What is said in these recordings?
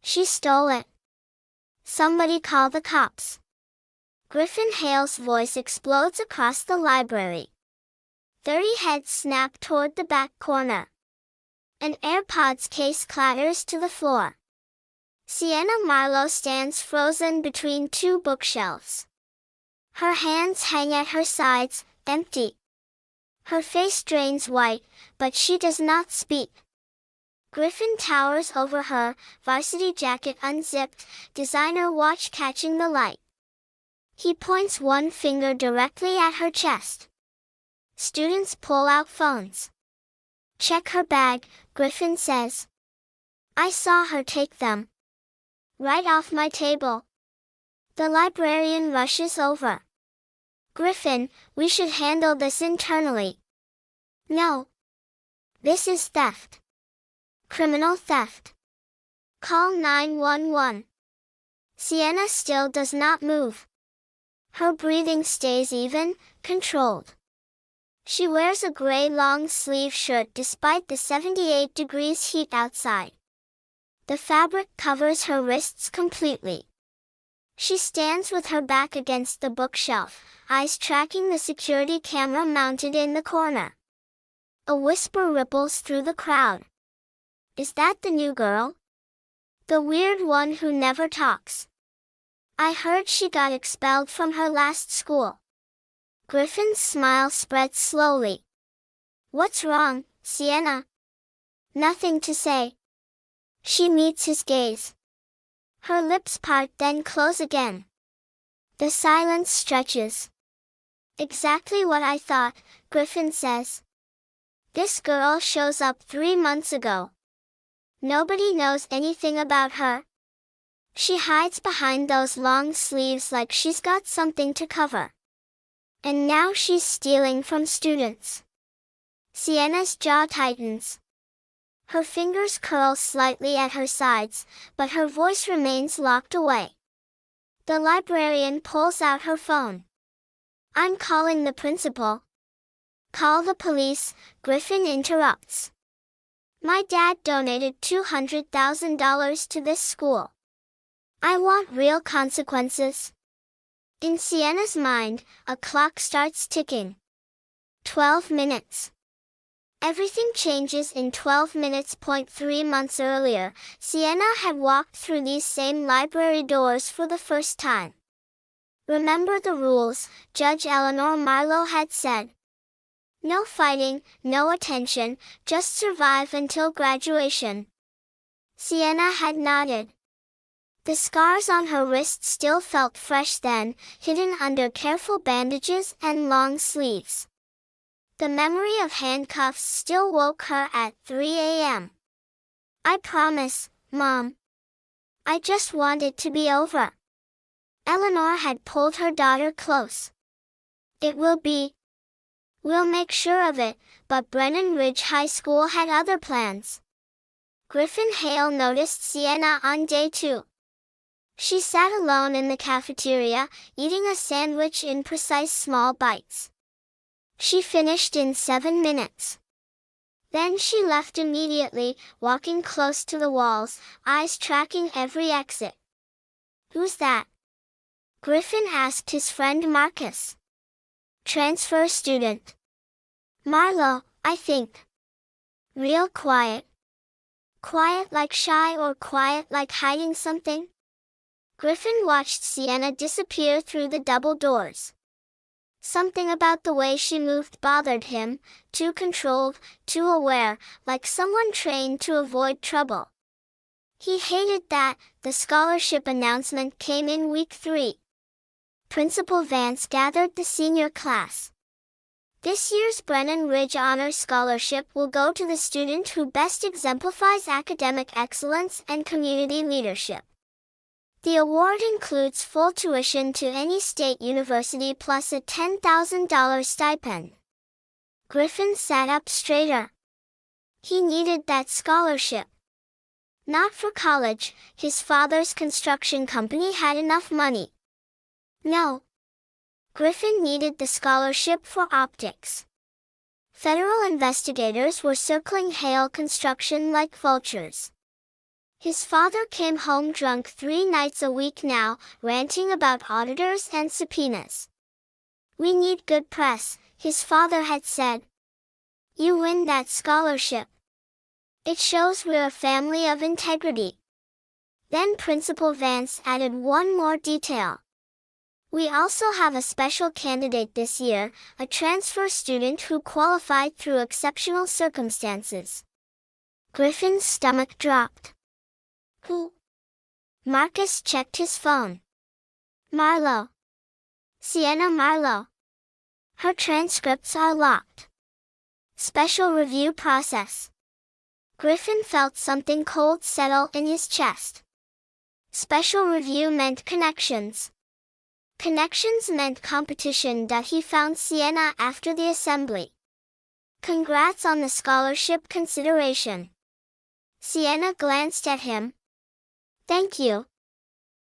She stole it. Somebody call the cops. Griffin Hale's voice explodes across the library. 30 heads snap toward the back corner. An AirPods case clatters to the floor. Sienna Marlowe stands frozen between two bookshelves. Her hands hang at her sides, empty. Her face drains white, but she does not speak. Griffin towers over her, varsity jacket unzipped, designer watch catching the light. He points one finger directly at her chest. Students pull out phones. Check her bag, Griffin says. I saw her take them. Right off my table. The librarian rushes over. Griffin, we should handle this internally. No. This is theft. Criminal theft. Call 911. Sienna still does not move. Her breathing stays even, controlled. She wears a gray long-sleeve shirt despite the 78 degrees heat outside. The fabric covers her wrists completely. She stands with her back against the bookshelf, eyes tracking the security camera mounted in the corner. A whisper ripples through the crowd. Is that the new girl? The weird one who never talks. I heard she got expelled from her last school. Griffin's smile spreads slowly. What's wrong, Sienna? Nothing to say. She meets his gaze. Her lips part then close again. The silence stretches. Exactly what I thought, Griffin says. This girl shows up 3 months ago. Nobody knows anything about her. She hides behind those long sleeves like she's got something to cover. And now she's stealing from students. Sienna's jaw tightens. Her fingers curl slightly at her sides, but her voice remains locked away. The librarian pulls out her phone. I'm calling the principal. Call the police, Griffin interrupts. My dad donated $200,000 to this school. I want real consequences. In Sienna's mind, a clock starts ticking. 12 minutes. Everything changes in 12 minutes. 3 months earlier, Sienna had walked through these same library doors for the first time. Remember the rules, Judge Eleanor Marlowe had said. No fighting, no attention, just survive until graduation. Sienna had nodded. The scars on her wrist still felt fresh then, hidden under careful bandages and long sleeves. The memory of handcuffs still woke her at 3 a.m. I promise, Mom. I just want it to be over. Eleanor had pulled her daughter close. It will be. We'll make sure of it, but Brennan Ridge High School had other plans. Griffin Hale noticed Sienna on day 2. She sat alone in the cafeteria, eating a sandwich in precise small bites. She finished in 7 minutes. Then she left immediately, walking close to the walls, eyes tracking every exit. Who's that? Griffin asked his friend Marcus. Transfer student. Marlowe, I think. Real quiet. Quiet like shy or quiet like hiding something? Griffin watched Sienna disappear through the double doors. Something about the way she moved bothered him, too controlled, too aware, like someone trained to avoid trouble. He hated that. The scholarship announcement came in week 3. Principal Vance gathered the senior class. This year's Brennan Ridge Honors Scholarship will go to the student who best exemplifies academic excellence and community leadership. The award includes full tuition to any state university plus a $10,000 stipend. Griffin sat up straighter. He needed that scholarship. Not for college, his father's construction company had enough money. No. Griffin needed the scholarship for optics. Federal investigators were circling Hale Construction like vultures. His father came home drunk 3 nights a week now, ranting about auditors and subpoenas. "We need good press," his father had said. "You win that scholarship. It shows we're a family of integrity." Then Principal Vance added one more detail. "We also have a special candidate this year, a transfer student who qualified through exceptional circumstances." Griffin's stomach dropped. "Who?" Marcus checked his phone. "Marlowe. Sienna Marlowe. Her transcripts are locked. Special review process." Griffin felt something cold settle in his chest. Special review meant connections. Connections meant competition. He found Sienna after the assembly. "Congrats on the scholarship consideration." Sienna glanced at him. "Thank you.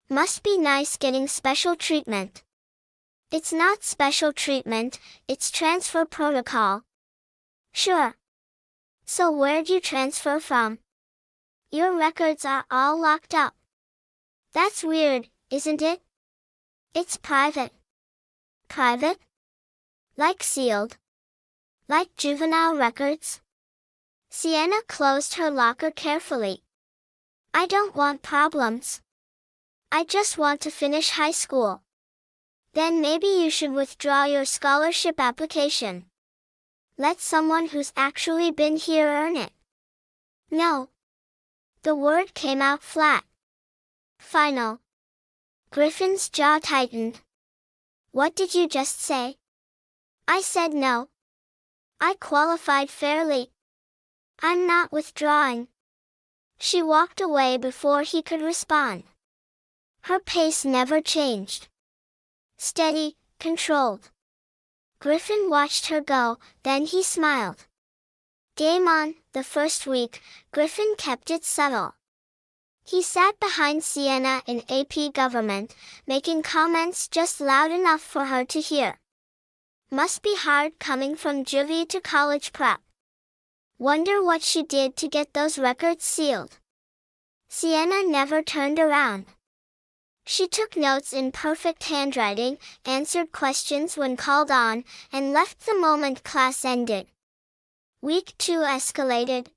Must be nice getting special treatment." "It's not special treatment, it's transfer protocol." "Sure. So where'd you transfer from?" "Your records are all locked up." "That's weird, isn't it?" "It's private." "Private? Like sealed? Like juvenile records?" Sienna closed her locker carefully. "I don't want problems. I just want to finish high school." "Then maybe you should withdraw your scholarship application. Let someone who's actually been here earn it." "No." The word came out flat. "Final." Griffin's jaw tightened. "What did you just say?" "I said no. I qualified fairly. I'm not withdrawing." She walked away before he could respond. Her pace never changed. Steady, controlled. Griffin watched her go, then he smiled. Game on. The first week, Griffin kept it subtle. He sat behind Sienna in AP Government, making comments just loud enough for her to hear. "Must be hard coming from juvie to college prep. Wonder what she did to get those records sealed." Sienna never turned around. She took notes in perfect handwriting, answered questions when called on, and left the moment class ended. Week 2 escalated.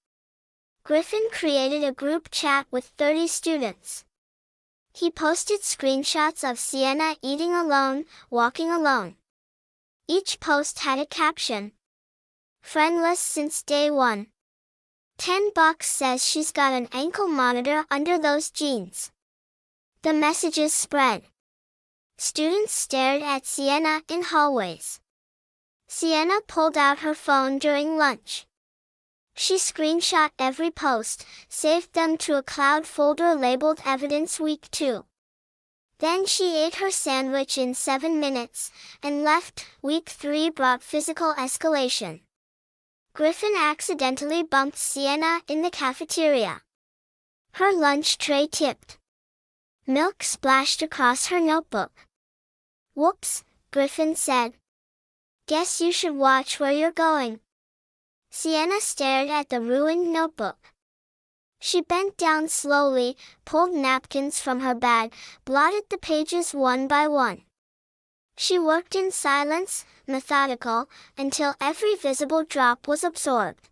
Griffin created a group chat with 30 students. He posted screenshots of Sienna eating alone, walking alone. Each post had a caption. "Friendless since day 1. $10 says she's got an ankle monitor under those jeans." The messages spread. Students stared at Sienna in hallways. Sienna pulled out her phone during lunch. She screenshot every post, saved them to a cloud folder labeled Evidence Week 2. Then she ate her sandwich in 7 minutes, and left. Week 3 brought physical escalation. Griffin accidentally bumped Sienna in the cafeteria. Her lunch tray tipped. Milk splashed across her notebook. "Whoops," Griffin said. "Guess you should watch where you're going." Sienna stared at the ruined notebook. She bent down slowly, pulled napkins from her bag, blotted the pages one by one. She worked in silence, methodical, until every visible drop was absorbed.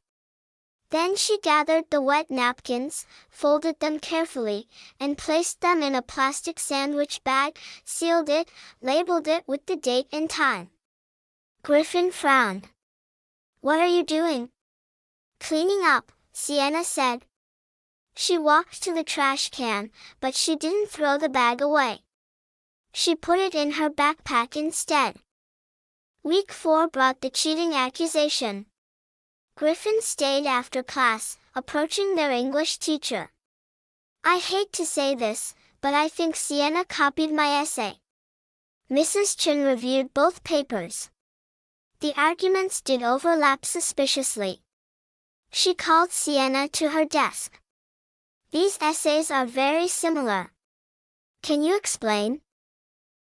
Then she gathered the wet napkins, folded them carefully, and placed them in a plastic sandwich bag, sealed it, labeled it with the date and time. Griffin frowned. "What are you doing?" "Cleaning up," Sienna said. She walked to the trash can, but she didn't throw the bag away. She put it in her backpack instead. Week 4 brought the cheating accusation. Griffin stayed after class, approaching their English teacher. "I hate to say this, but I think Sienna copied my essay." Mrs. Chen reviewed both papers. The arguments did overlap suspiciously. She called Sienna to her desk. "These essays are very similar. Can you explain?"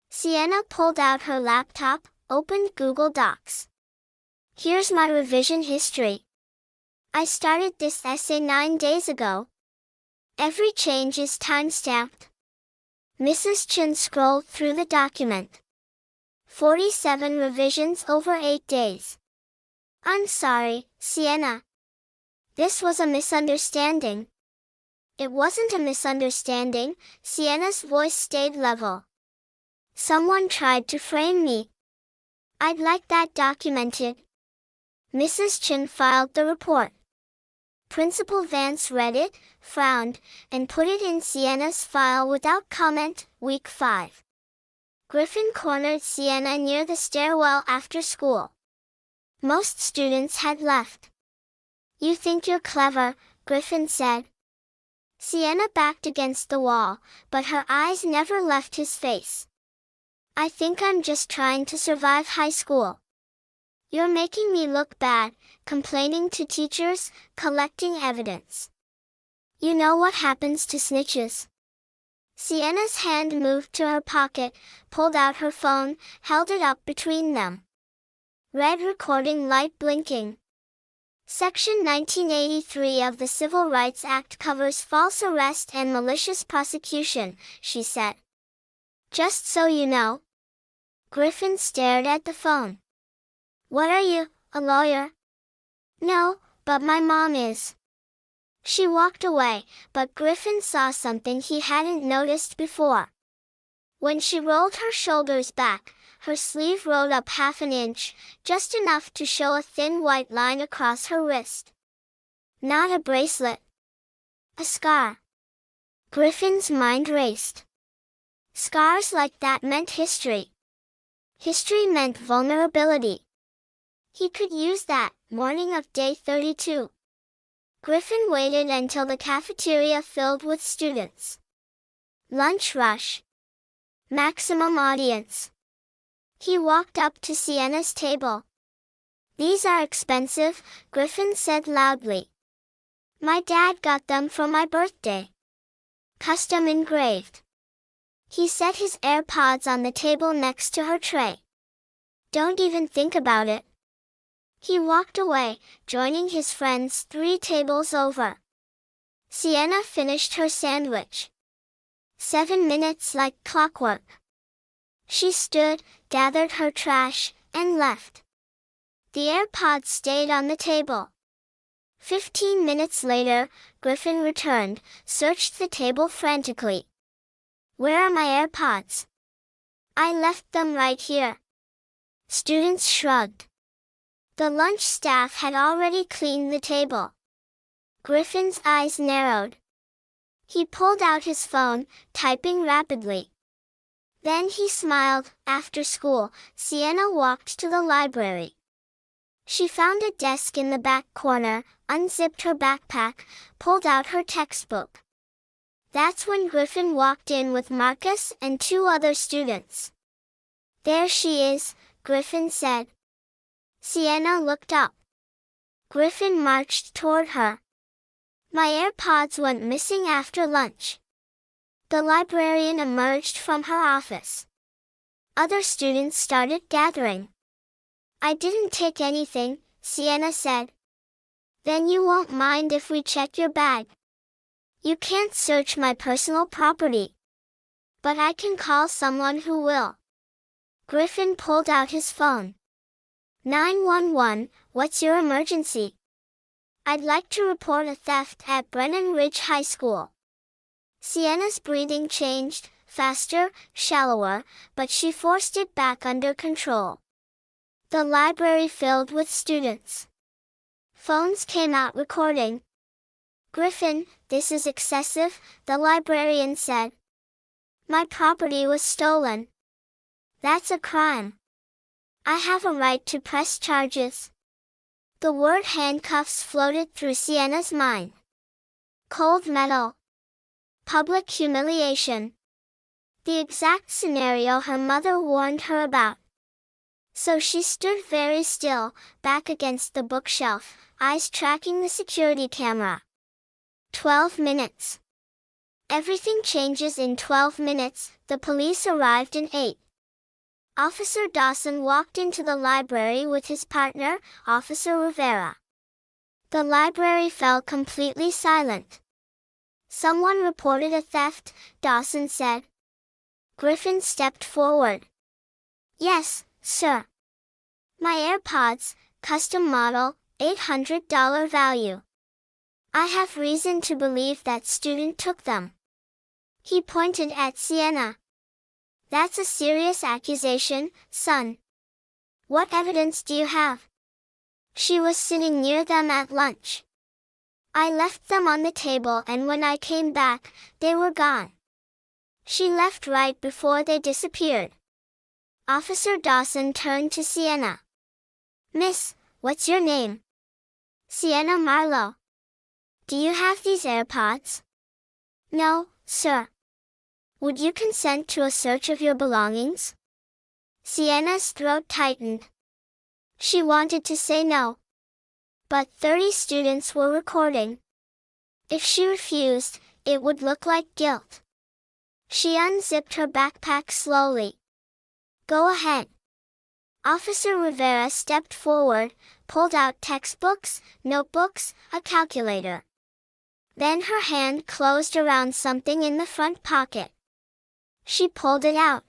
Sienna pulled out her laptop, opened Google Docs. "Here's my revision history. I started this essay 9 days ago. Every change is timestamped. Mrs. Chen scrolled through the document. 47 revisions over 8 days. I'm sorry, Sienna. This was a misunderstanding. It wasn't a misunderstanding, Sienna's voice stayed level. Someone tried to frame me. I'd like that documented. Mrs. Chen filed the report. Principal Vance read it, frowned, and put it in Sienna's file without comment. Week 5. Griffin cornered Sienna near the stairwell after school. Most students had left. You think you're clever, Griffin said. Sienna backed against the wall, but her eyes never left his face. I think I'm just trying to survive high school. You're making me look bad, complaining to teachers, collecting evidence. You know what happens to snitches. Sienna's hand moved to her pocket, pulled out her phone, held it up between them. Red recording light blinking. Section 1983 of the Civil Rights Act covers false arrest and malicious prosecution, she said. Just so you know. Griffin stared at the phone. What are you, a lawyer? No, but my mom is. She walked away, but Griffin saw something he hadn't noticed before. When she rolled her shoulders back, her sleeve rolled up half an inch, just enough to show a thin white line across her wrist. Not a bracelet. A scar. Griffin's mind raced. Scars like that meant history. History meant vulnerability. He could use that, morning of day 32. Griffin waited until the cafeteria filled with students. Lunch rush. Maximum audience. He walked up to Sienna's table. These are expensive, Griffin said loudly. My dad got them for my birthday. Custom engraved. He set his AirPods on the table next to her tray. Don't even think about it. He walked away, joining his friends 3 tables over. Sienna finished her sandwich. 7 minutes like clockwork. She stood, gathered her trash, and left. The AirPods stayed on the table. 15 minutes later, Griffin returned, searched the table frantically. Where are my AirPods? I left them right here. Students shrugged. The lunch staff had already cleaned the table. Griffin's eyes narrowed. He pulled out his phone, typing rapidly. Then he smiled. After school, Sienna walked to the library. She found a desk in the back corner, unzipped her backpack, pulled out her textbook. That's when Griffin walked in with Marcus and 2 other students. There she is, Griffin said. Sienna looked up. Griffin marched toward her. My AirPods went missing after lunch. The librarian emerged from her office. Other students started gathering. I didn't take anything, Sienna said. Then you won't mind if we check your bag. You can't search my personal property. But I can call someone who will. Griffin pulled out his phone. 911, what's your emergency? I'd like to report a theft at Brennan Ridge High School. Sienna's breathing changed, faster, shallower, but she forced it back under control. The library filled with students. Phones came out recording. Griffin, this is excessive, the librarian said. My property was stolen. That's a crime. I have a right to press charges. The word handcuffs floated through Sienna's mind. Cold metal. Public humiliation. The exact scenario her mother warned her about. So she stood very still, back against the bookshelf, eyes tracking the security camera. 12 minutes. Everything changes in 12 minutes, the police arrived in 8. Officer Dawson walked into the library with his partner, Officer Rivera. The library fell completely silent. Someone reported a theft, Dawson said. Griffin stepped forward. Yes, sir. My AirPods, custom model, $800 value. I have reason to believe that student took them. He pointed at Sienna. That's a serious accusation, son. What evidence do you have? She was sitting near them at lunch. I left them on the table and when I came back, they were gone. She left right before they disappeared. Officer Dawson turned to Sienna. Miss, what's your name? Sienna Marlowe. Do you have these AirPods? No, sir. Would you consent to a search of your belongings? Sienna's throat tightened. She wanted to say no. But 30 students were recording. If she refused, it would look like guilt. She unzipped her backpack slowly. Go ahead. Officer Rivera stepped forward, pulled out textbooks, notebooks, a calculator. Then her hand closed around something in the front pocket. She pulled it out.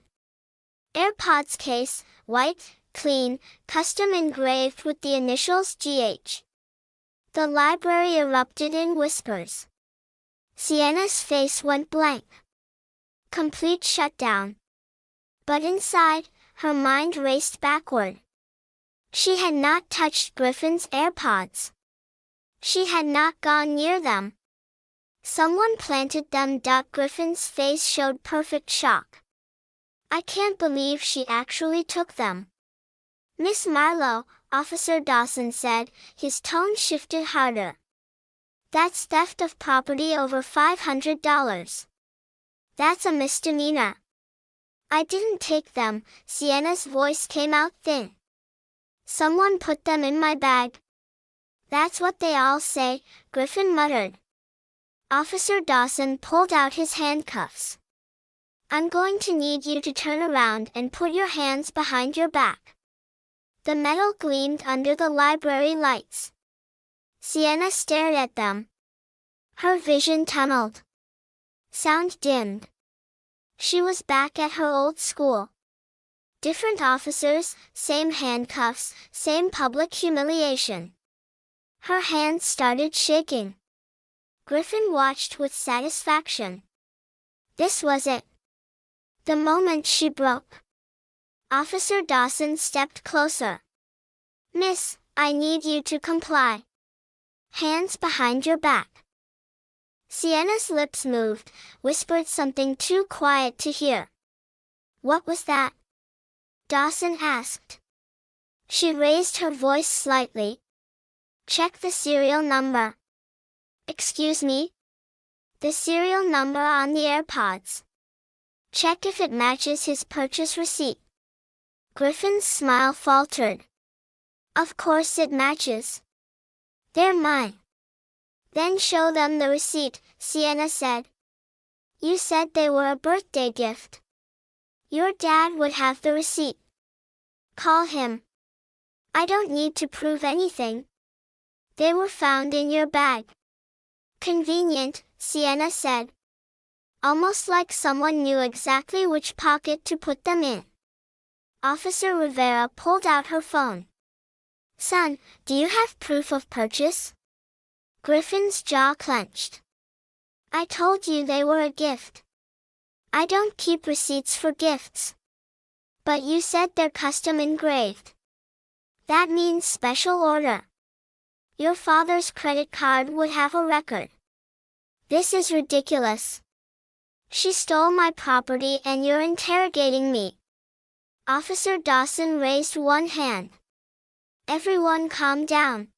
AirPods case, white, clean, custom engraved with the initials GH. The library erupted in whispers. Sienna's face went blank. Complete shutdown. But inside, her mind raced backward. She had not touched Griffin's AirPods. She had not gone near them. Someone planted them. Griffin's face showed perfect shock. I can't believe she actually took them. Miss Marlowe, Officer Dawson said, his tone shifted harder. That's theft of property over $500. That's a misdemeanor. I didn't take them, Sienna's voice came out thin. Someone put them in my bag. That's what they all say, Griffin muttered. Officer Dawson pulled out his handcuffs. I'm going to need you to turn around and put your hands behind your back. The metal gleamed under the library lights. Sienna stared at them. Her vision tunneled. Sound dimmed. She was back at her old school. Different officers, same handcuffs, same public humiliation. Her hands started shaking. Griffin watched with satisfaction. This was it. The moment she broke. Officer Dawson stepped closer. Miss, I need you to comply. Hands behind your back. Sienna's lips moved, whispered something too quiet to hear. What was that? Dawson asked. She raised her voice slightly. Check the serial number. Excuse me? The serial number on the AirPods. Check if it matches his purchase receipt. Griffin's smile faltered. Of course it matches. They're mine. Then show them the receipt, Sienna said. You said they were a birthday gift. Your dad would have the receipt. Call him. I don't need to prove anything. They were found in your bag. Convenient, Sienna said. Almost like someone knew exactly which pocket to put them in. Officer Rivera pulled out her phone. Son, do you have proof of purchase? Griffin's jaw clenched. I told you they were a gift. I don't keep receipts for gifts. But you said they're custom engraved. That means special order. Your father's credit card would have a record. This is ridiculous. She stole my property and you're interrogating me. Officer Dawson raised one hand. Everyone calm down.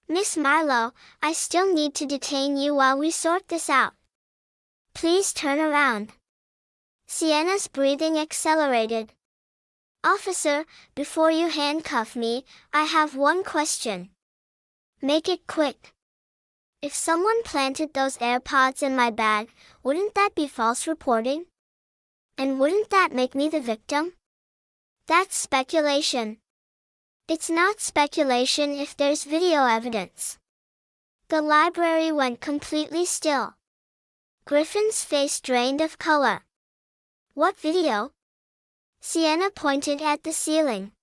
Miss Marlowe, I still need to detain you while we sort this out. Please turn around. Sienna's breathing accelerated. Officer, before you handcuff me, I have one question. Make it quick. If someone planted those AirPods in my bag, wouldn't that be false reporting? And wouldn't that make me the victim? That's speculation. It's not speculation if there's video evidence. The library went completely still. Griffin's face drained of color. What video? Sienna pointed at the ceiling.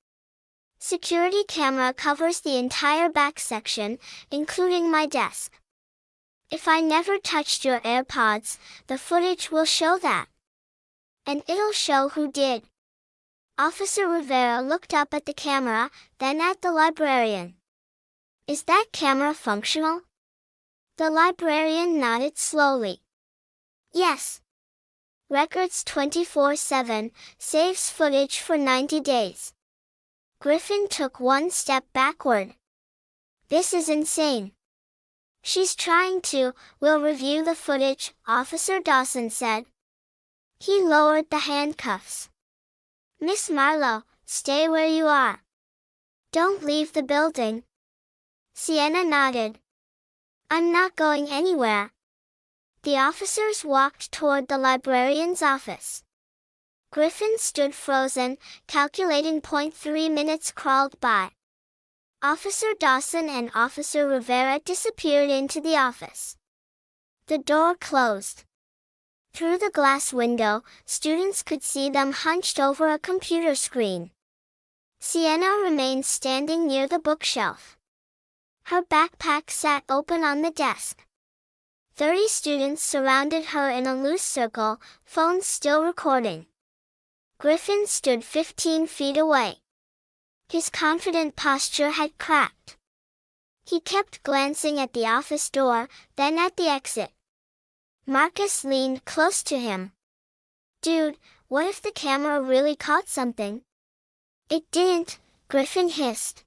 Security camera covers the entire back section, including my desk. If I never touched your AirPods, the footage will show that. And it'll show who did. Officer Rivera looked up at the camera, then at the librarian. Is that camera functional? The librarian nodded slowly. Yes. Records 24/7, saves footage for 90 days. Griffin took one step backward. This is insane. She's trying to. We'll review the footage, Officer Dawson said. He lowered the handcuffs. Miss Marlowe, stay where you are. Don't leave the building. Sienna nodded. I'm not going anywhere. The officers walked toward the librarian's office. Griffin stood frozen, calculating. 3 minutes crawled by. Officer Dawson and Officer Rivera disappeared into the office. The door closed. Through the glass window, students could see them hunched over a computer screen. Sienna remained standing near the bookshelf. Her backpack sat open on the desk. 30 students surrounded her in a loose circle, phones still recording. Griffin stood 15 feet away. His confident posture had cracked. He kept glancing at the office door, then at the exit. Marcus leaned close to him. Dude, what if the camera really caught something? It didn't, Griffin hissed.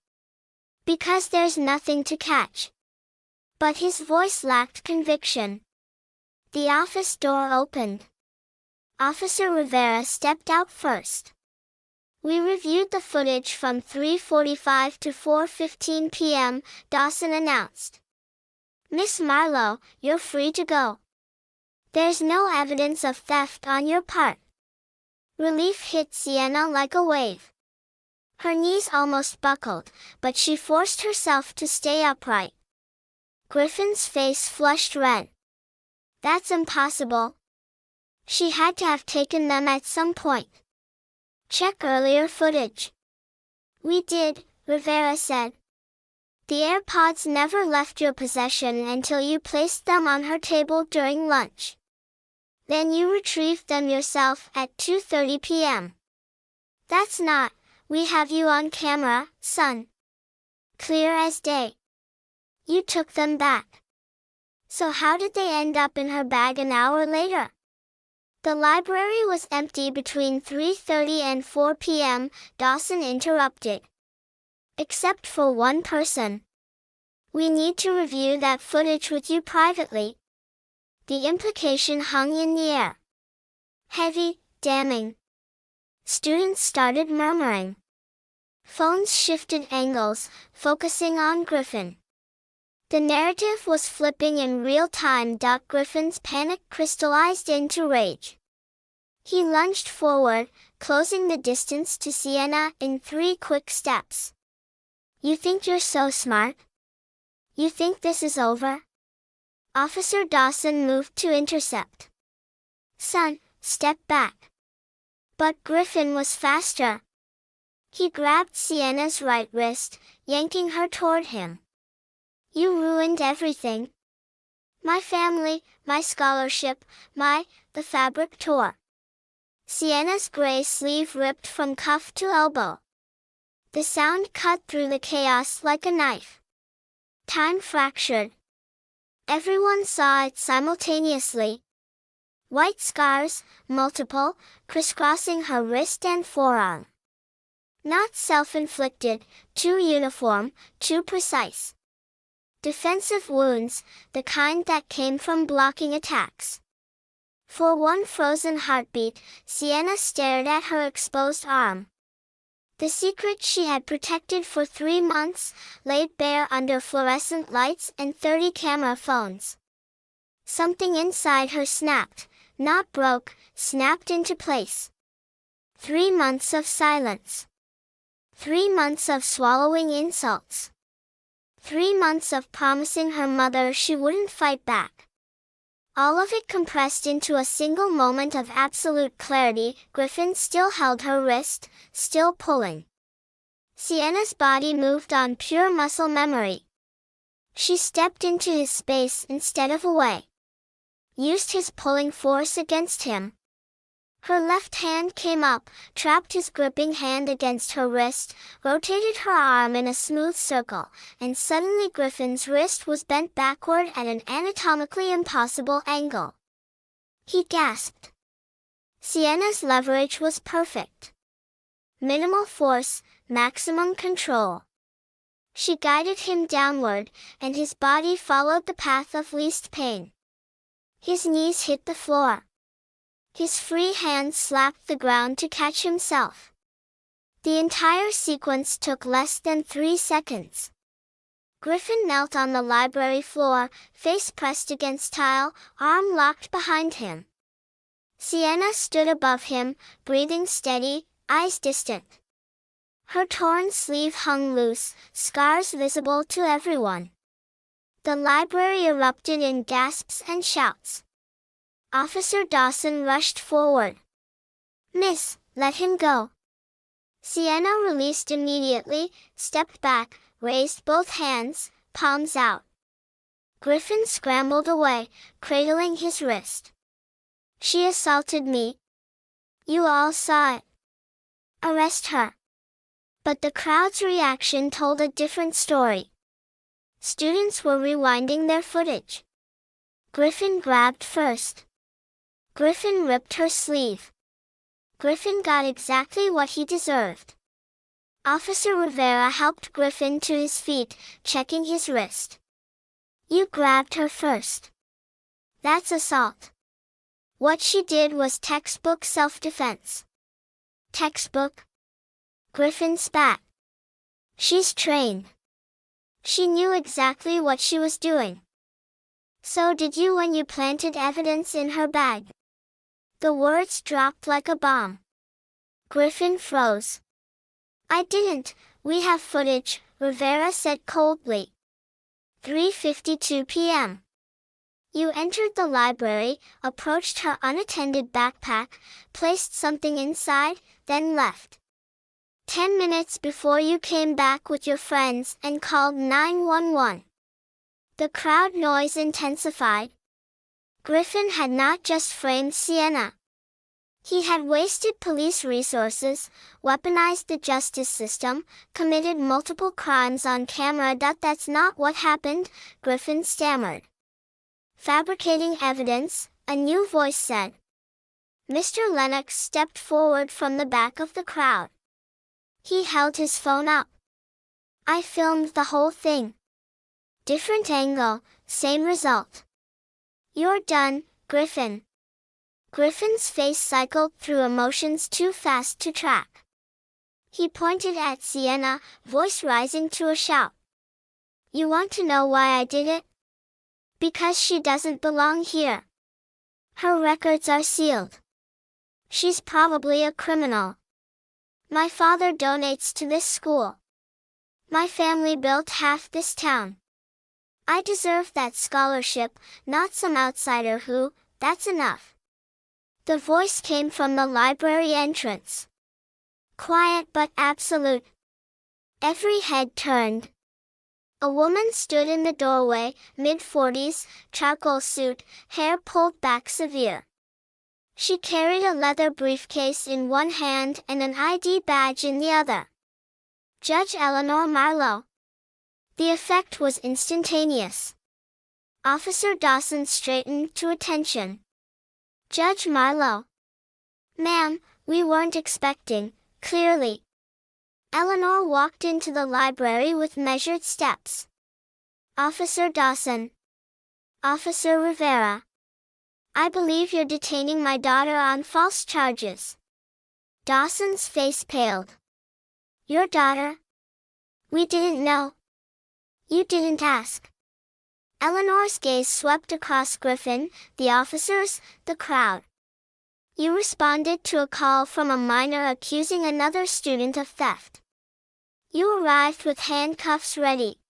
Because there's nothing to catch. But his voice lacked conviction. The office door opened. Officer Rivera stepped out first. We reviewed the footage from 3:45 to 4:15 p.m., Dawson announced. Miss Marlowe, you're free to go. There's no evidence of theft on your part. Relief hit Sienna like a wave. Her knees almost buckled, but she forced herself to stay upright. Griffin's face flushed red. That's impossible. She had to have taken them at some point. Check earlier footage. We did, Rivera said. The AirPods never left your possession until you placed them on her table during lunch. Then you retrieved them yourself at 2:30 p.m. That's not. We have you on camera, son. Clear as day. You took them back. So how did they end up in her bag an hour later? The library was empty between 3:30 and 4 p.m., Dawson interrupted. Except for one person. We need to review that footage with you privately. The implication hung in the air. Heavy, damning. Students started murmuring. Phones shifted angles, focusing on Griffin. The narrative was flipping in real time. Griffin's panic crystallized into rage. He lunged forward, closing the distance to Sienna in 3 quick steps. You think you're so smart? You think this is over? Officer Dawson moved to intercept. Son, step back. But Griffin was faster. He grabbed Sienna's right wrist, yanking her toward him. You ruined everything. My family, my scholarship, the fabric tore. Sienna's gray sleeve ripped from cuff to elbow. The sound cut through the chaos like a knife. Time fractured. Everyone saw it simultaneously. White scars, multiple, crisscrossing her wrist and forearm. Not self-inflicted, too uniform, too precise. Defensive wounds, the kind that came from blocking attacks. For one frozen heartbeat, Sienna stared at her exposed arm. The secret she had protected for 3 months, laid bare under fluorescent lights and 30 camera phones. Something inside her snapped, not broke, snapped into place. 3 months of silence. 3 months of swallowing insults. 3 months of promising her mother she wouldn't fight back. All of it compressed into a single moment of absolute clarity. Griffin still held her wrist, still pulling. Sienna's body moved on pure muscle memory. She stepped into his space instead of away. Used his pulling force against him. Her left hand came up, trapped his gripping hand against her wrist, rotated her arm in a smooth circle, and suddenly Griffin's wrist was bent backward at an anatomically impossible angle. He gasped. Sienna's leverage was perfect. Minimal force, maximum control. She guided him downward, and his body followed the path of least pain. His knees hit the floor. His free hand slapped the ground to catch himself. The entire sequence took less than 3 seconds. Griffin knelt on the library floor, face pressed against tile, arm locked behind him. Sienna stood above him, breathing steady, eyes distant. Her torn sleeve hung loose, scars visible to everyone. The library erupted in gasps and shouts. Officer Dawson rushed forward. "Miss, let him go." Sienna released immediately, stepped back, raised both hands, palms out. Griffin scrambled away, cradling his wrist. "She assaulted me. You all saw it. Arrest her." But the crowd's reaction told a different story. Students were rewinding their footage. Griffin grabbed first. Griffin ripped her sleeve. Griffin got exactly what he deserved. Officer Rivera helped Griffin to his feet, checking his wrist. "You grabbed her first. That's assault." What she did was textbook self-defense. Textbook? Griffin spat. "She's trained. She knew exactly what she was doing." "So did you when you planted evidence in her bag." The words dropped like a bomb. Griffin froze. "I didn't, we have footage," Rivera said coldly. 3:52 p.m. You entered the library, approached her unattended backpack, placed something inside, then left. 10 minutes before you came back with your friends and called 911. The crowd noise intensified. Griffin had not just framed Sienna. He had wasted police resources, weaponized the justice system, committed multiple crimes on camera. That's not what happened, Griffin stammered. Fabricating evidence, a new voice said. Mr. Lennox stepped forward from the back of the crowd. He held his phone up. "I filmed the whole thing. Different angle, same result." "You're done, Griffin." Griffin's face cycled through emotions too fast to track. He pointed at Sienna, voice rising to a shout. "You want to know why I did it? Because she doesn't belong here. Her records are sealed. She's probably a criminal. My father donates to this school. My family built half this town. I deserve that scholarship, not some outsider who, that's enough." The voice came from the library entrance. Quiet but absolute. Every head turned. A woman stood in the doorway, mid-40s, charcoal suit, hair pulled back severe. She carried a leather briefcase in one hand and an ID badge in the other. Judge Eleanor Marlowe. The effect was instantaneous. Officer Dawson straightened to attention. "Judge Marlowe." "Ma'am, we weren't expecting, clearly." Eleanor walked into the library with measured steps. "Officer Dawson." "Officer Rivera. I believe you're detaining my daughter on false charges." Dawson's face paled. "Your daughter? We didn't know. You didn't ask." Eleanor's gaze swept across Griffin, the officers, the crowd. "You responded to a call from a minor accusing another student of theft. You arrived with handcuffs ready.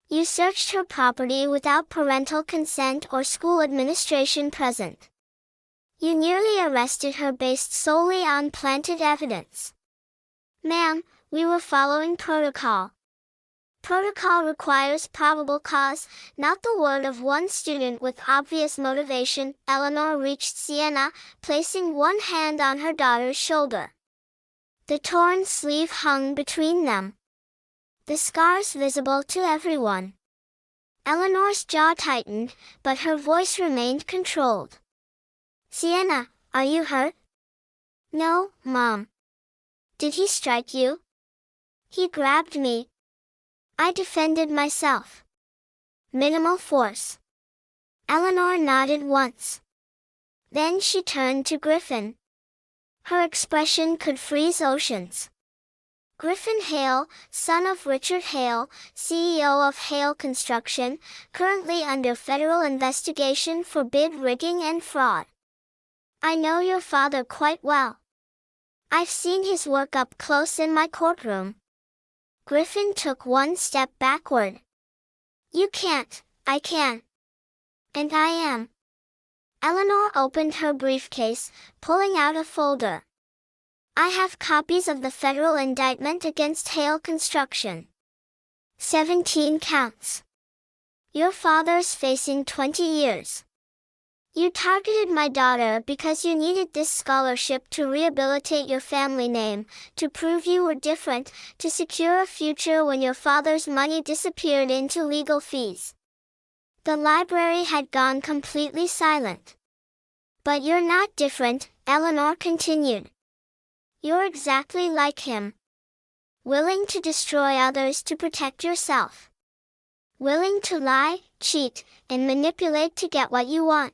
You searched her property without parental consent or school administration present. You nearly arrested her based solely on planted evidence. Ma'am, we were following protocol. Protocol requires probable cause, not the word of one student with obvious motivation. Eleanor reached Sienna, placing one hand on her daughter's shoulder. The torn sleeve hung between them, the scars visible to everyone. Eleanor's jaw tightened, but her voice remained controlled. Sienna, are you hurt? No, Mom. Did he strike you? He grabbed me. I defended myself. Minimal force. Eleanor nodded once. Then she turned to Griffin. Her expression could freeze oceans. Griffin Hale, son of Richard Hale, CEO of Hale Construction, currently under federal investigation for bid rigging and fraud. I know your father quite well. I've seen his work up close in my courtroom. Griffin took one step backward. You can't, I can. And I am. Eleanor opened her briefcase, pulling out a folder. I have copies of the federal indictment against Hale Construction. 17 counts. Your father's facing 20 years. You targeted my daughter because you needed this scholarship to rehabilitate your family name, to prove you were different, to secure a future when your father's money disappeared into legal fees. The library had gone completely silent. But you're not different, Eleanor continued. You're exactly like him. Willing to destroy others to protect yourself. Willing to lie, cheat, and manipulate to get what you want.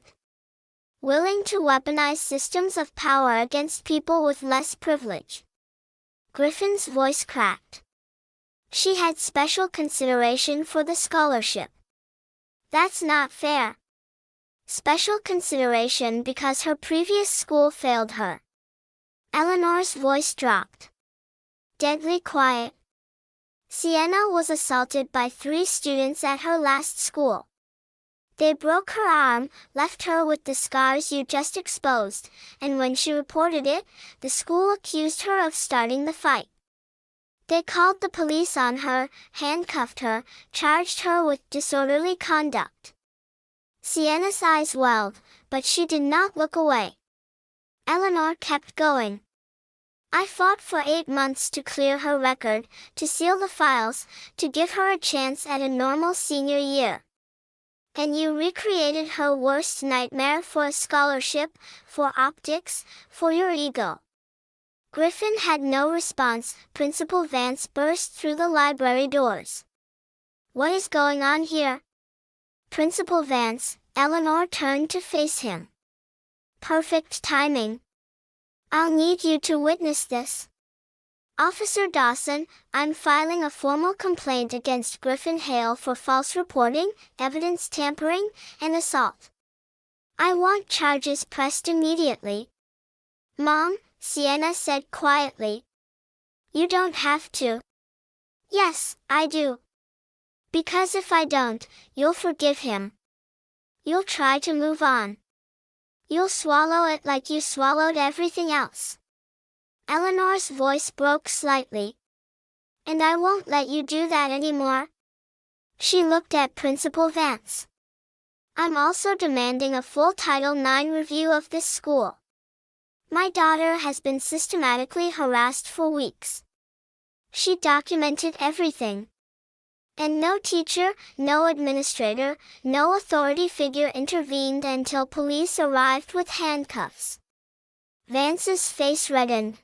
Willing to weaponize systems of power against people with less privilege. Griffin's voice cracked. She had special consideration for the scholarship. That's not fair. Special consideration because her previous school failed her. Eleanor's voice dropped. Deadly quiet. Sienna was assaulted by 3 students at her last school. They broke her arm, left her with the scars you just exposed, and when she reported it, the school accused her of starting the fight. They called the police on her, handcuffed her, charged her with disorderly conduct. Sienna's eyes welled, but she did not look away. Eleanor kept going. I fought for 8 months to clear her record, to seal the files, to give her a chance at a normal senior year. And you recreated her worst nightmare for a scholarship, for optics, for your ego. Griffin had no response. Principal Vance burst through the library doors. What is going on here? Principal Vance, Eleanor turned to face him. Perfect timing. I'll need you to witness this. Officer Dawson, I'm filing a formal complaint against Griffin Hale for false reporting, evidence tampering, and assault. I want charges pressed immediately. Mom, Sienna said quietly. You don't have to. Yes, I do. Because if I don't, you'll forgive him. You'll try to move on. You'll swallow it like you swallowed everything else. Eleanor's voice broke slightly. And I won't let you do that anymore. She looked at Principal Vance. I'm also demanding a full Title IX review of this school. My daughter has been systematically harassed for weeks. She documented everything. And no teacher, no administrator, no authority figure intervened until police arrived with handcuffs. Vance's face reddened.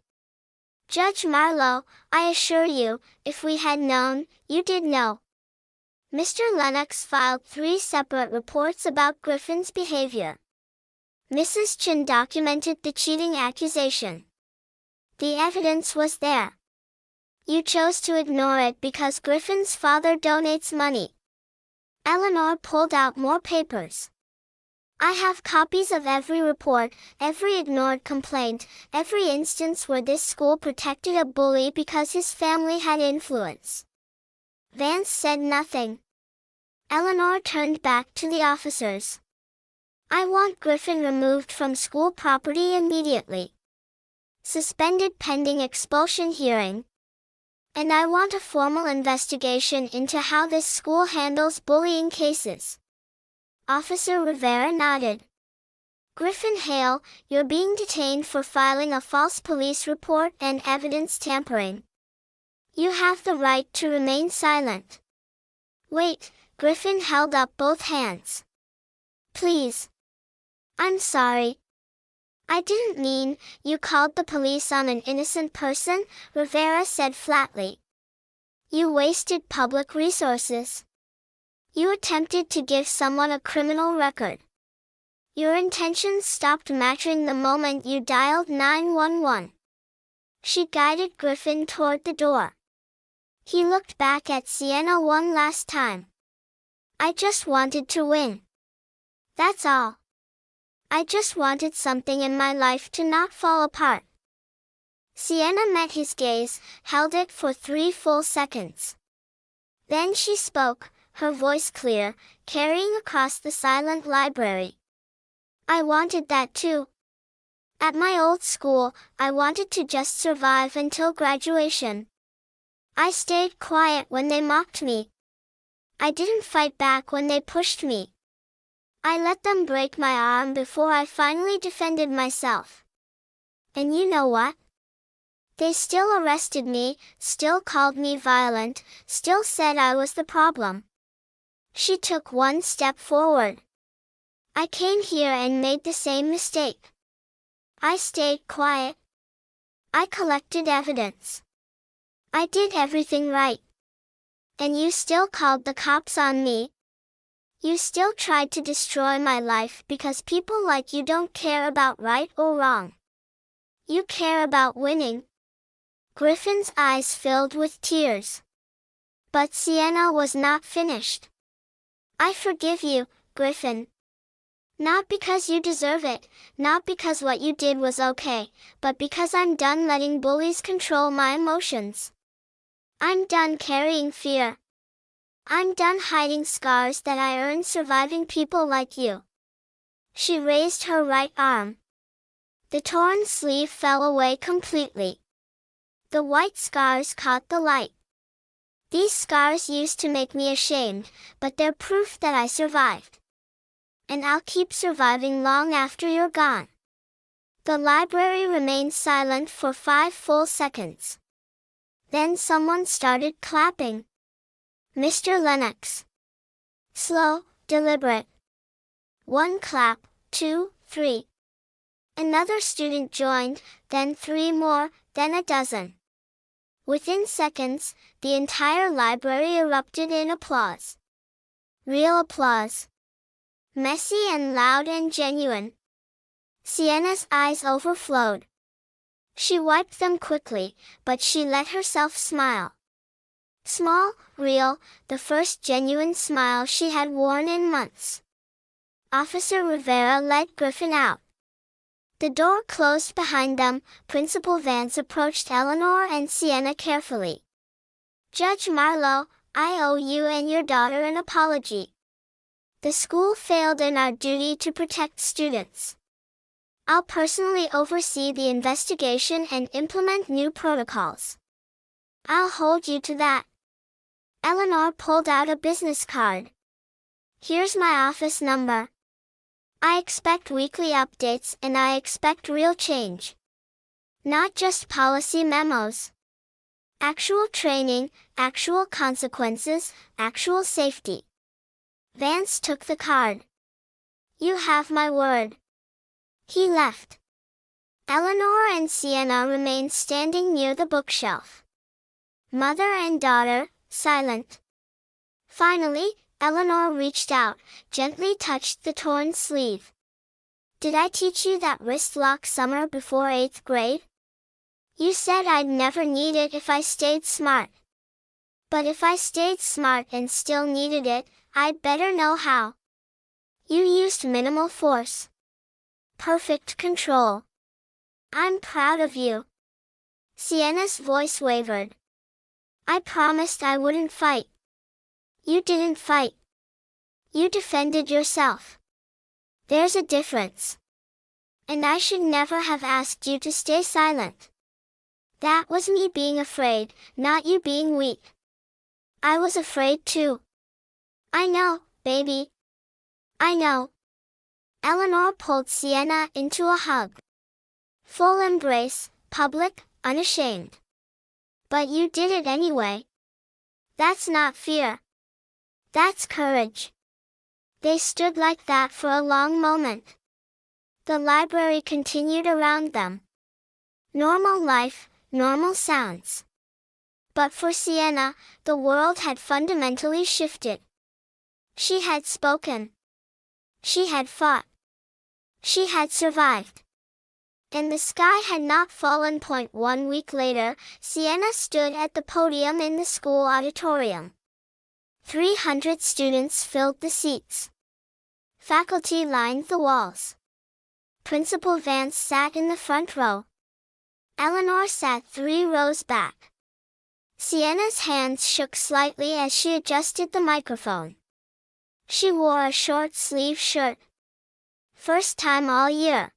Judge Marlowe, I assure you, if we had known, you did know. Mr. Lennox filed 3 separate reports about Griffin's behavior. Mrs. Chin documented the cheating accusation. The evidence was there. You chose to ignore it because Griffin's father donates money. Eleanor pulled out more papers. I have copies of every report, every ignored complaint, every instance where this school protected a bully because his family had influence. Vance said nothing. Eleanor turned back to the officers. I want Griffin removed from school property immediately. Suspended pending expulsion hearing. And I want a formal investigation into how this school handles bullying cases. Officer Rivera nodded. Griffin Hale, you're being detained for filing a false police report and evidence tampering. You have the right to remain silent. Wait, Griffin held up both hands. Please. I'm sorry. I didn't mean, you called the police on an innocent person, Rivera said flatly. You wasted public resources. You attempted to give someone a criminal record. Your intentions stopped matching the moment you dialed 911. She guided Griffin toward the door. He looked back at Sienna one last time. I just wanted to win. That's all. I just wanted something in my life to not fall apart. Sienna met his gaze, held it for 3 full seconds. Then she spoke, her voice clear, carrying across the silent library. I wanted that too. At my old school, I wanted to just survive until graduation. I stayed quiet when they mocked me. I didn't fight back when they pushed me. I let them break my arm before I finally defended myself. And you know what? They still arrested me, still called me violent, still said I was the problem. She took one step forward. I came here and made the same mistake. I stayed quiet. I collected evidence. I did everything right. And you still called the cops on me. You still tried to destroy my life because people like you don't care about right or wrong. You care about winning. Griffin's eyes filled with tears. But Sienna was not finished. I forgive you, Griffin. Not because you deserve it, not because what you did was okay, but because I'm done letting bullies control my emotions. I'm done carrying fear. I'm done hiding scars that I earned surviving people like you. She raised her right arm. The torn sleeve fell away completely. The white scars caught the light. These scars used to make me ashamed, but they're proof that I survived. And I'll keep surviving long after you're gone. The library remained silent for 5 full seconds. Then someone started clapping. Mr. Lennox. Slow, deliberate. 1 clap, 2, 3. Another student joined, then 3 more, then a dozen. Within seconds, the entire library erupted in applause. Real applause. Messy and loud and genuine. Sienna's eyes overflowed. She wiped them quickly, but she let herself smile. Small, real, the first genuine smile she had worn in months. Officer Rivera led Griffin out. The door closed behind them. Principal Vance approached Eleanor and Sienna carefully. Judge Marlowe, I owe you and your daughter an apology. The school failed in our duty to protect students. I'll personally oversee the investigation and implement new protocols. I'll hold you to that. Eleanor pulled out a business card. Here's my office number. I expect weekly updates and I expect real change. Not just policy memos. Actual training, actual consequences, actual safety. Vance took the card. You have my word. He left. Eleanor and Sienna remained standing near the bookshelf. Mother and daughter, silent. Finally, Eleanor reached out, gently touched the torn sleeve. Did I teach you that wrist lock summer before 8th grade? You said I'd never need it if I stayed smart. But if I stayed smart and still needed it, I'd better know how. You used minimal force. Perfect control. I'm proud of you. Sienna's voice wavered. I promised I wouldn't fight. You didn't fight. You defended yourself. There's a difference. And I should never have asked you to stay silent. That was me being afraid, not you being weak. I was afraid too. I know, baby. I know. Eleanor pulled Sienna into a hug. Full embrace, public, unashamed. But you did it anyway. That's not fear. That's courage. They stood like that for a long moment. The library continued around them. Normal life, normal sounds. But for Sienna, the world had fundamentally shifted. She had spoken. She had fought. She had survived. And the sky had not fallen. 1 week later, Sienna stood at the podium in the school auditorium. 300 students filled the seats. Faculty lined the walls. Principal Vance sat in the front row. Eleanor sat 3 rows back. Sienna's hands shook slightly as she adjusted the microphone. She wore a short-sleeved shirt. First time all year.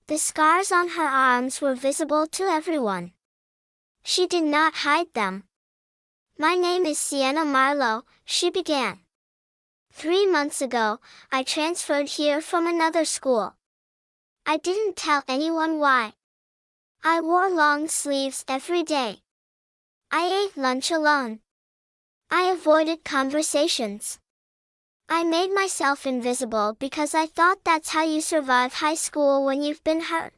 The scars on her arms were visible to everyone. She did not hide them. My name is Sienna Marlowe, she began. 3 months ago, I transferred here from another school. I didn't tell anyone why. I wore long sleeves every day. I ate lunch alone. I avoided conversations. I made myself invisible because I thought that's how you survive high school when you've been hurt.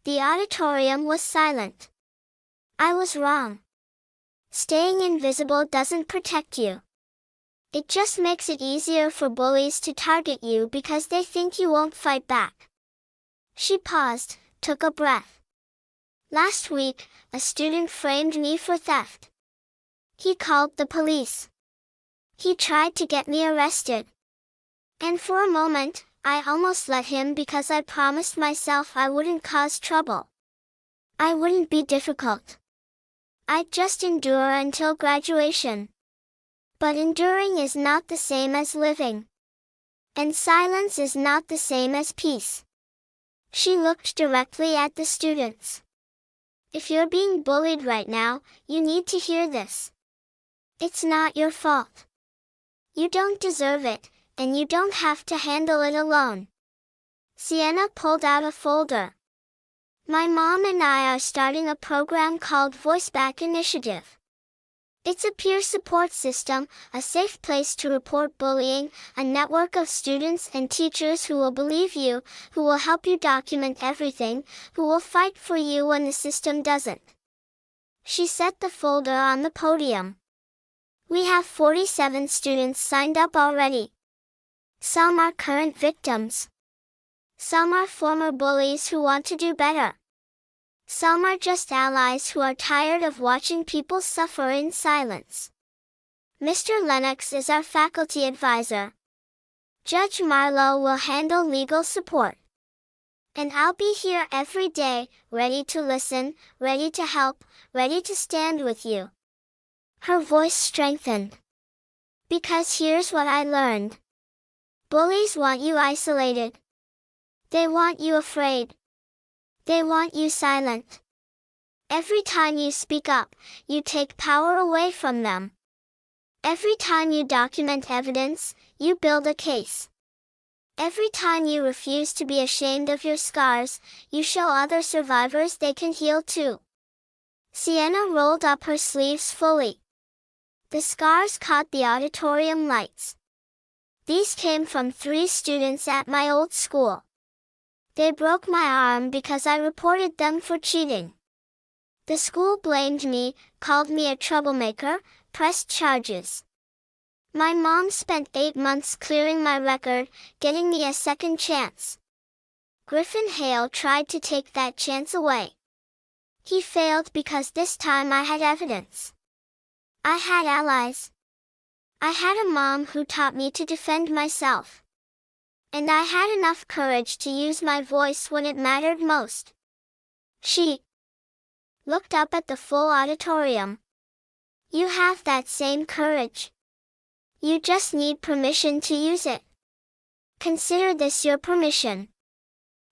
The auditorium was silent. I was wrong. Staying invisible doesn't protect you. It just makes it easier for bullies to target you because they think you won't fight back. She paused, took a breath. Last week, a student framed me for theft. He called the police. He tried to get me arrested. And for a moment, I almost let him because I promised myself I wouldn't cause trouble. I wouldn't be difficult. I'd just endure until graduation. But enduring is not the same as living. And silence is not the same as peace. She looked directly at the students. If you're being bullied right now, you need to hear this. It's not your fault. You don't deserve it, and you don't have to handle it alone. Sienna pulled out a folder. My mom and I are starting a program called Voice Back Initiative. It's a peer support system, a safe place to report bullying, a network of students and teachers who will believe you, who will help you document everything, who will fight for you when the system doesn't. She set the folder on the podium. We have 47 students signed up already. Some are current victims. Some are former bullies who want to do better. Some are just allies who are tired of watching people suffer in silence. Mr. Lennox is our faculty advisor. Judge Marlowe will handle legal support. And I'll be here every day, ready to listen, ready to help, ready to stand with you. Her voice strengthened. Because here's what I learned. Bullies want you isolated. They want you afraid. They want you silent. Every time you speak up, you take power away from them. Every time you document evidence, you build a case. Every time you refuse to be ashamed of your scars, you show other survivors they can heal too. Sienna rolled up her sleeves fully. The scars caught the auditorium lights. These came from 3 students at my old school. They broke my arm because I reported them for cheating. The school blamed me, called me a troublemaker, pressed charges. My mom spent 8 months clearing my record, getting me a second chance. Griffin Hale tried to take that chance away. He failed because this time I had evidence. I had allies. I had a mom who taught me to defend myself. And I had enough courage to use my voice when it mattered most. She looked up at the full auditorium. You have that same courage. You just need permission to use it. Consider this your permission.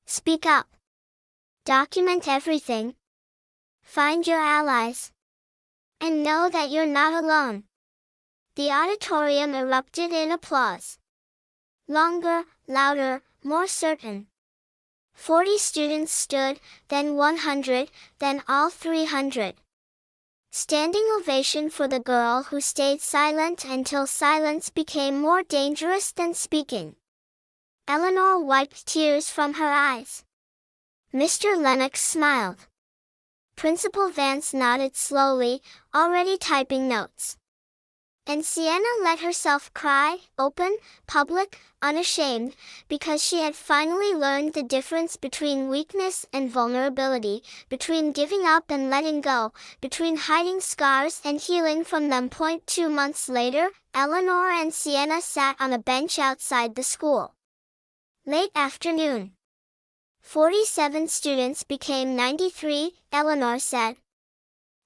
Speak up. Document everything. Find your allies. And know that you're not alone. The auditorium erupted in applause. Longer, louder, more certain. 40 students stood, then 100, then all 300. Standing ovation for the girl who stayed silent until silence became more dangerous than speaking. Eleanor wiped tears from her eyes. Mr. Lennox smiled. Principal Vance nodded slowly, already typing notes. And Sienna let herself cry, open, public, unashamed, because she had finally learned the difference between weakness and vulnerability, between giving up and letting go, between hiding scars and healing from them. 2 months later, Eleanor and Sienna sat on a bench outside the school. Late afternoon. 47 students became 93, Eleanor said.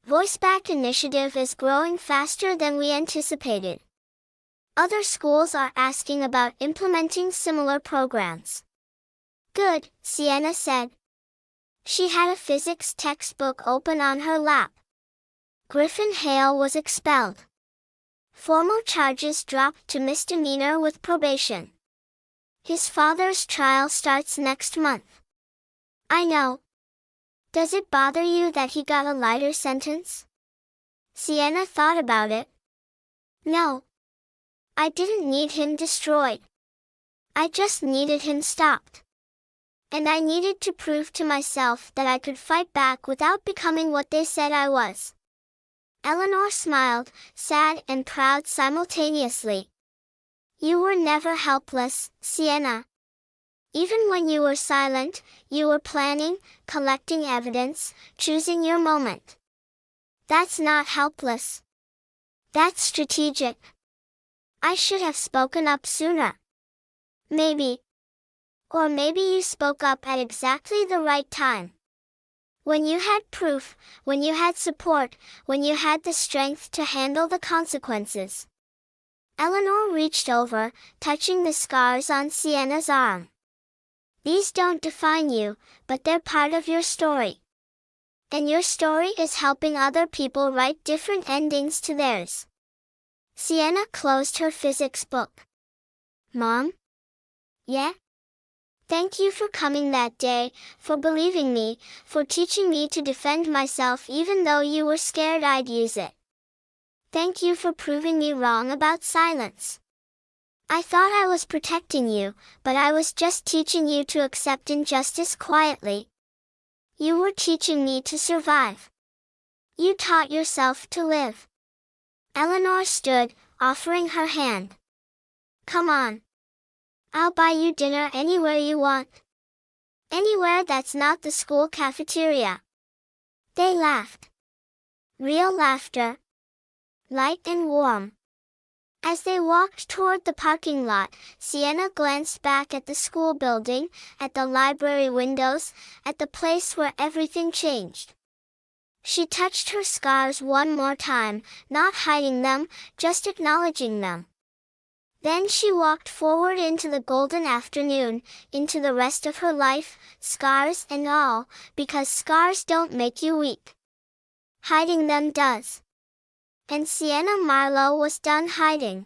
VoiceBack initiative is growing faster than we anticipated. Other schools are asking about implementing similar programs. Good, Sienna said. She had a physics textbook open on her lap. Griffin Hale was expelled. Formal charges dropped to misdemeanor with probation. His father's trial starts next month. I know. Does it bother you that he got a lighter sentence? Sienna thought about it. No. I didn't need him destroyed. I just needed him stopped. And I needed to prove to myself that I could fight back without becoming what they said I was. Eleanor smiled, sad and proud simultaneously. You were never helpless, Sienna. Even when you were silent, you were planning, collecting evidence, choosing your moment. That's not helpless. That's strategic. I should have spoken up sooner. Maybe. Or maybe you spoke up at exactly the right time. When you had proof, when you had support, when you had the strength to handle the consequences. Eleanor reached over, touching the scars on Sienna's arm. These don't define you, but they're part of your story. And your story is helping other people write different endings to theirs. Sienna closed her physics book. Mom? Yeah? Thank you for coming that day, for believing me, for teaching me to defend myself even though you were scared I'd use it. Thank you for proving me wrong about silence. I thought I was protecting you, but I was just teaching you to accept injustice quietly. You were teaching me to survive. You taught yourself to live. Eleanor stood, offering her hand. Come on. I'll buy you dinner anywhere you want. Anywhere that's not the school cafeteria. They laughed. Real laughter. Light and warm. As they walked toward the parking lot, Sienna glanced back at the school building, at the library windows, at the place where everything changed. She touched her scars one more time, not hiding them, just acknowledging them. Then she walked forward into the golden afternoon, into the rest of her life, scars and all, because scars don't make you weak. Hiding them does. And Sienna Marlowe was done hiding.